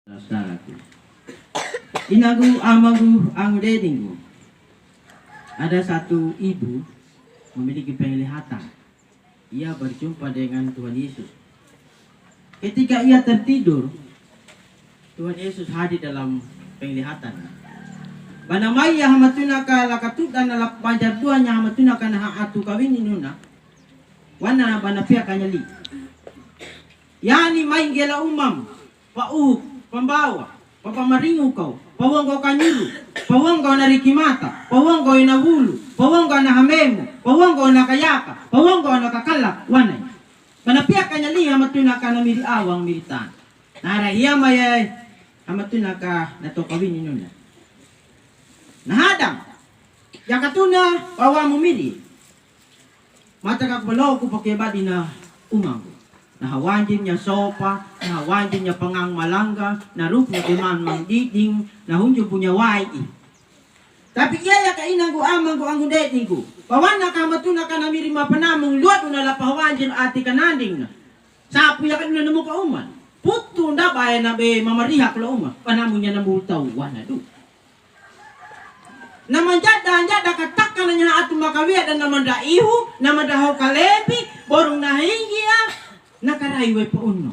Saudaraku, inagu amagu ang dedinggu. Ada satu ibu memiliki penglihatan. Ia berjumpa dengan Tuhan Yesus. Ketika ia tertidur, Tuhan Yesus hadir dalam penglihatan. Banamai ya hamatuna ka lakatut dan alap pajar tuanya hamatuna ka na atu kawin inuna. Wana banapia kanyali. Yani main gela umam, pambawa, papamaringo kau, pawang kau kanyulu, pawang kau narikimata, pawang kau inahulu, pawang kau nahamemu, pawang kau nakayaka, pawang kau nakakalak, wanay. Panapia kanyali hamatuna ka na miri awang miritan. Narahiyama ya hamatuna ka na to kawin inuna. Nahadang, yakatuna pawamu miri. Mata kakbalaw ko pakibadi na umang. Nahawanjin niya sopa, nahawanjin niya pangang malangga, naruk niya kuman mangdiding, nahunjong punya wai. Tapi iya ya kainang ko amang ko ang dating ko. Pawan na kamatuna ka na mirima panamong luat na lapahawanjin ati kananding na. Sapo ya kanuna na mo kauman. Puto na ba na be mamarihak la uma. Panamong niya na multaw, wana do. Namanjada katakkan na niya ato makawia dan namanda ihu, namanda ho kalebi, borong nahingia. Nakaraiwe pa uno.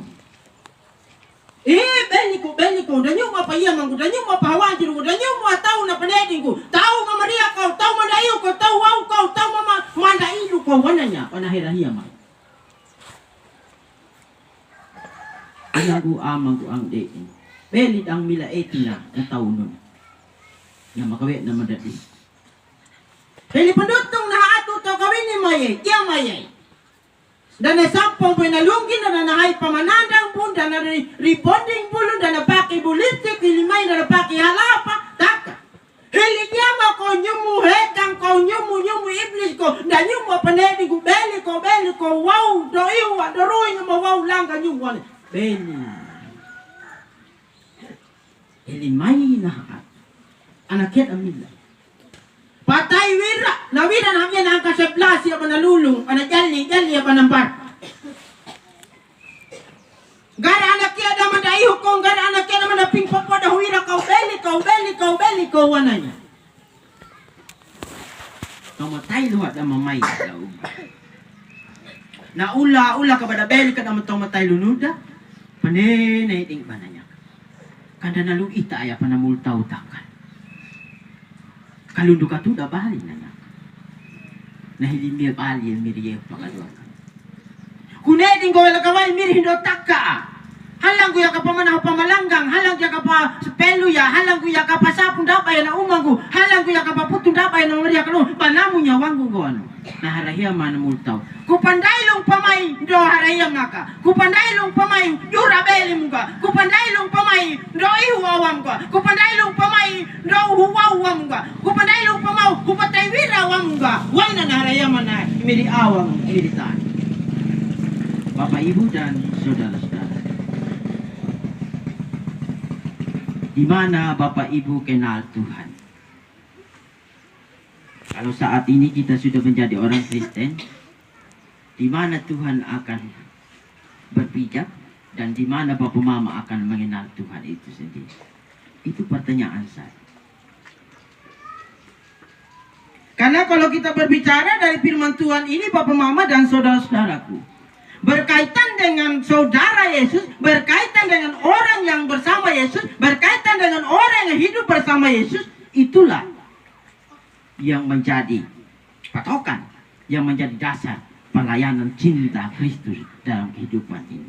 Beli ko, danyo mapayamang ko, danyo mapahawanjin ko, danyo matao na panedin ko, tao mamaria ko, tao mandayo ko, tao wow ko, tao mandailu ko, wana niya, panahirahiya man. Ayago amang ko ang dating. Belit ang mila etina na tao nun. Na makawit na madali. Beli pendutong na ato tao kawin ni mayay, tiya mayay. Dan sampong pinalungin na nahay pamanandang pun dan ribonding pulun dan napaki bulitik ilimay na napaki halapa taka hiligiyama ko nyumu hekang ko nyumu iblis ko dan nyumu panedi ko beli ko wow do iwa do roi nga wow langga nyumu beli ilimay na anakit amila patay wira. Nawira na kami na ang kaseplas siya manalulong. Panajali ya panampat. Gara anak kaya naman na ihukong. Gara anak kaya naman na pingpapod. Huwira kau beli ko. Wananya. Tomatay luhat na mamay. Na ula ka ba na beli ka naman tomatay lunuda. Panenaiting ba na niya. Kanda naluita ay panamultaw-takan. Kalundok ka tuda bali na niya. Nahilimir bali ang miriyew pakaluan. Kuneding ko wala kaway mirihindo taka. Halang ko ya ka pamanaw pamalanggang. Halang ya ka pa pelo ya. Halang ko ya ka pa sapong dapay na umanggo. Halang ko ya ka pa putong dapay na mariya kalun. Panamu niya wanggo ko ano. Naharahiya man multaw. Kupandaylong pamay do harahiya nga ka. Kupandaylong pamay do rabeli mo ka. Kupandaylong pamay do ihuawam ka. Kupandaylong pamay do huwawam ka. Kupandaylong pamaw kupatay wirawam ka. Wala na naharahiya man na imiriawang imiritan. Bapak Ibu dan saudara-saudara. Di mana Bapak Ibu kenal Tuhan? Kalau saat ini kita sudah menjadi orang Kristen, di mana Tuhan akan berpijak dan di mana Bapak Mama akan mengenal Tuhan itu sendiri? Itu pertanyaan saya. Karena kalau kita berbicara dari firman Tuhan ini Bapak Mama dan saudara-saudaraku, berkaitan dengan saudara Yesus, berkaitan dengan orang yang bersama Yesus, berkaitan dengan orang yang hidup bersama Yesus, itulah yang menjadi patokan, yang menjadi dasar pelayanan cinta Kristus dalam kehidupan ini.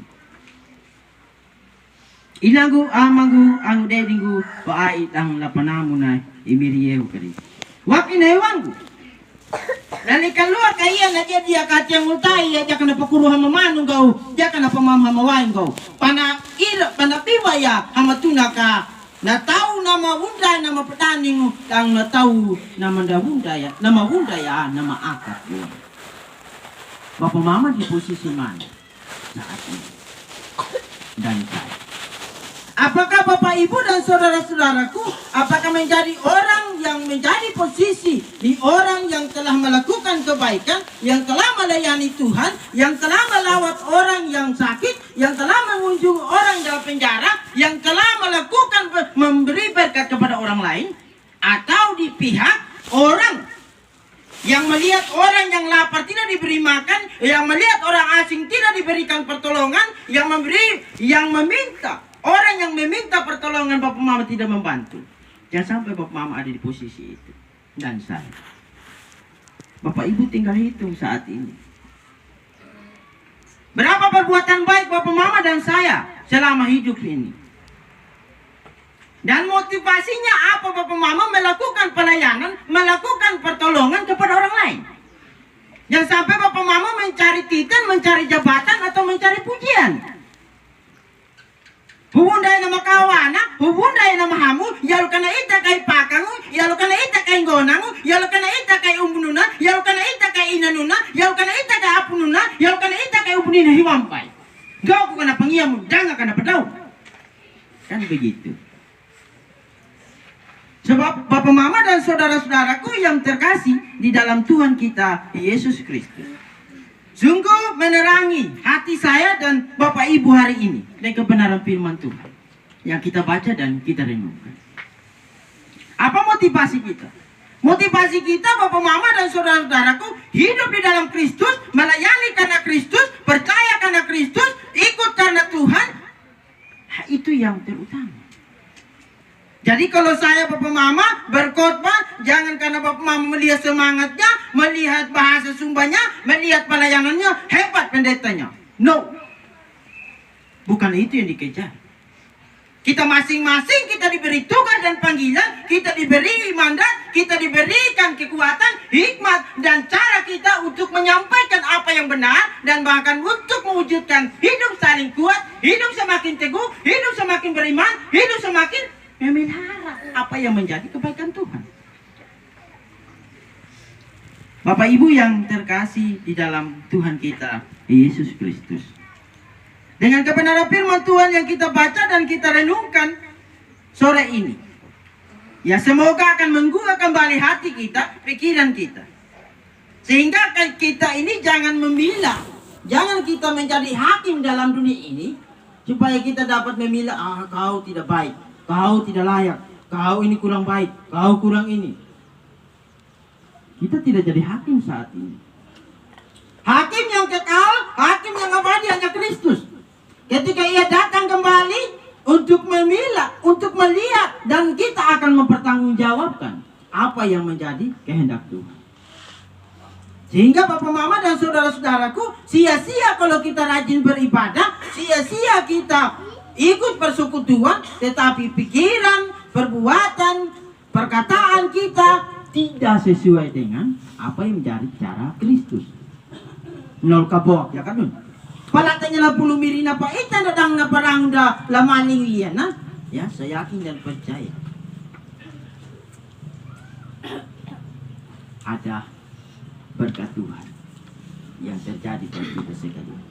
Ilagu amagu ang dedinggu paait ang lapanamu na imiriyew kari. Wakin na iwangu. Nani keluar kaya na dia katyang utay ya jaka na pakuruhan mamanong gaw, jaka na pamamhamawain gaw. Pana piwa ya hamatuna ka. Na tahu nama bunda nama petani ang na tahu nama bunda ya nama akar. Bapak Mama di posisi mana saat ini dan saya? Apakah Bapak Ibu dan saudara-saudaraku apakah menjadi orang yang menjadi posisi di orang yang telah melakukan kebaikan, yang telah melayani Tuhan, yang telah melawat orang yang sakit, yang telah mengunjungi orang dalam penjara, yang telah melakukan memberi berkat kepada orang lain, atau di pihak orang yang melihat orang yang lapar tidak diberi makan, yang melihat orang asing tidak diberikan pertolongan, yang meminta orang yang meminta pertolongan Bapak Mama tidak membantu. Jangan sampai Bapak Mama ada di posisi itu. Dan saya, Bapak Ibu tinggal hitung saat ini, berapa perbuatan baik Bapak Mama dan saya selama hidup ini. Dan motivasinya apa Bapak Mama melakukan pelayanan, melakukan pertolongan kepada orang lain. Jangan sampai Bapak Mama mencari titel, mencari jabatan, atau mencari pujian. Hubunday nama kawana, hubunday nama hamu, yalu kana ita kay pakangu, yalu kana ita kay gonangu, yalu kana ita kay umbununa, yalu kana ita kay inanuna, yalu kana ita kay apununa, yalu kana ita kay ubunina hiwampay. Gau ko kana pangiyamu, danga kana padaw. Kan begitu. Sebab Bapak Mama dan saudara-saudaraku yang terkasih di dalam Tuhan kita Yesus Kristus, sungguh menerangi hati saya dan Bapak Ibu hari ini dengan kebenaran firman Tuhan yang kita baca dan kita renungkan. Apa motivasi kita? Motivasi kita Bapak Mama dan saudara-saudaraku hidup di dalam Kristus, melayani karena Kristus, percaya karena Kristus, ikut karena Tuhan. Itu yang terutama. Jadi kalau saya Bapak Mama berkhotbah, jangan karena Bapak Mama melihat semangatnya, melihat bahasa Sumbanya, melihat pelayanannya, hebat pendetanya. No. Bukan itu yang dikejar. Kita masing-masing kita diberi tugas dan panggilan, kita diberi mandat, kita diberikan kekuatan, hikmat, dan cara kita untuk menyampaikan apa yang benar, dan bahkan untuk mewujudkan hidup saling kuat, hidup semakin teguh, hidup semakin beriman, hidup semakin memelihara apa yang menjadi kebaikan Tuhan. Bapak Ibu yang terkasih di dalam Tuhan kita Yesus Kristus, dengan kebenaran firman Tuhan yang kita baca dan kita renungkan sore ini, ya semoga akan menggugah kembali hati kita, pikiran kita, sehingga kita ini jangan memilah, jangan kita menjadi hakim dalam dunia ini, supaya kita dapat memilah, kau tidak baik, kau tidak layak, kau ini kurang baik, kau kurang ini. Kita tidak jadi hakim saat ini. Hakim yang kekal, hakim yang abadi hanya Kristus. Ketika ia datang kembali untuk memilah, untuk melihat, dan kita akan mempertanggungjawabkan apa yang menjadi kehendak Tuhan. Sehingga Bapak Mama dan saudara-saudaraku, sia-sia kalau kita rajin beribadah, sia-sia kita ikut persekutuan, tetapi pikiran, perbuatan, perkataan kita tidak sesuai dengan apa yang menjadi cara Kristus. Nol kabok, ya kan? Palatanya 80 mirina pa ita dadang na parang da lamaning iyan, na? Ya, saya yakin dan percaya. Ada berkat Tuhan yang terjadi pada kita sekalian.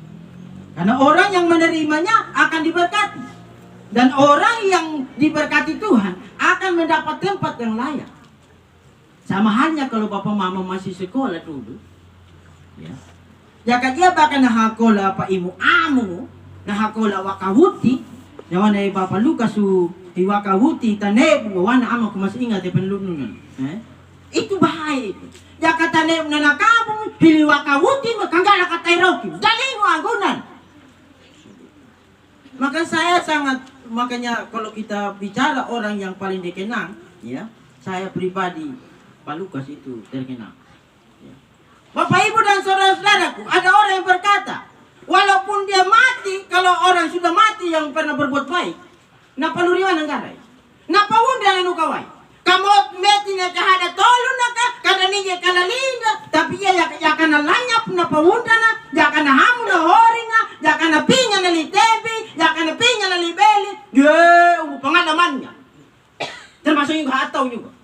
Karena orang yang menerimanya akan diberkati. Dan orang yang diberkati Tuhan akan mendapat tempat yang layak. Sama halnya kalau Bapak Mama masih sekolah dulu. Ya. Jika dia bakal nahakola pa imu amu, nahakola wakahuti, nawan ay Bapak Lukas su iwakahuti taneb, wana ama ko mas ingat ay panlunungan. Itu bahaya itu. Jika taneb na nakabong, hiliwakahuti, makanggala katayroki. Dali mo agunan. Maka saya sangat, makanya kalau kita bicara orang yang paling dikenang, ya, saya pribadi Pak Lukas itu terkenang. Ya. Bapak Ibu dan saudara-saudaraku, ada orang yang berkata, walaupun dia mati, kalau orang sudah mati yang pernah berbuat baik, napa luriwan ang garay? Napa wunda ang nukaway? Kamot meti na kahada tolo na ka, kada niya kalalinda, tapi ya yakana lanyap na pawunda na, yakana hamu na hori na, yakana pinya na litebi, yakana pinya na libeli, pengalaman niya. Termasuk yung hataw juga.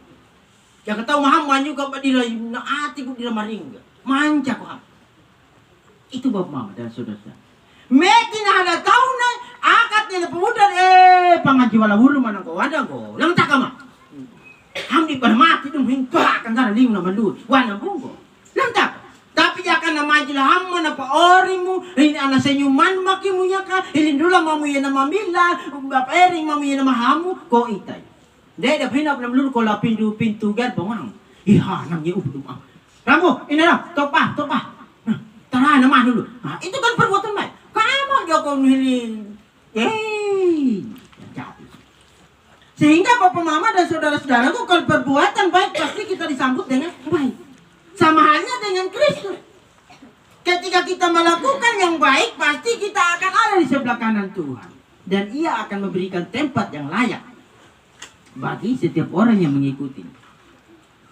Yang kataw mahaman juga ba dila na ati ko dila maringga. Manca ko ham. Itu Bapak Mama dan saudara. Meti na hada tao na, akat niya na pawunda, pangaji wala hulu man ko, wada ko, lang takama. Hamdi pada mati dum hingga kan gara ling na malu wana bungo lantak tapi ya kan nama jila hamma na pa orimu, ini ana senyuman makimu ya ka, ilin dula mamu ya nama mila, bapa ering mamu ya nama hamu, ko itay. Dahil pinap nam lulu ko la pintu gad bawang. Iha nang ye ubdum ah. Rambo, ini na, topa. Tara naman dulu. Nah, itu kan perbuatan baik. Kamu Joko Nihilin. Sehingga papa mama dan saudara-saudaraku kalau perbuatan baik pasti kita disambut dengan baik. Sama halnya dengan Kristus. Ketika kita melakukan yang baik pasti kita akan ada di sebelah kanan Tuhan. Dan ia akan memberikan tempat yang layak bagi setiap orang yang mengikuti.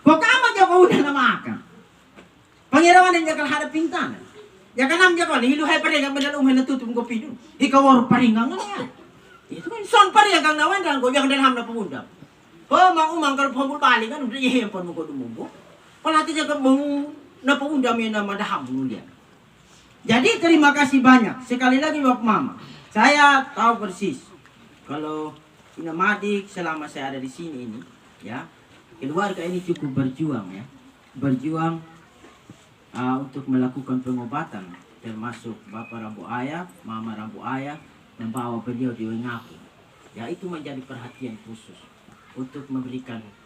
Kok kamu Joko udah nama akan? Pangirawan yang jakal hadap pintanan. Ya kan jakal hilu hai paringang benar umhen tutum kopi dulu. Ikaw war paringang ya. Itu kan son paringang nawan dan go yang dan hamna pemundam. Oh mau umang kalau pemul balik kan udah yehempon mo ko dumumbo. Palati jakal mung na pemundam yang nama daham dia. Jadi terima kasih banyak. Sekali lagi Bapak Mama. Saya tahu persis kalau Inamadik selama saya ada di sini ini ya. Keluarga ini cukup berjuang ya. Berjuang untuk melakukan pengobatan, termasuk Bapak Rambu Ayah, Mama Rambu Ayah, membawa beliau di Wengapu. Ya itu menjadi perhatian khusus untuk memberikan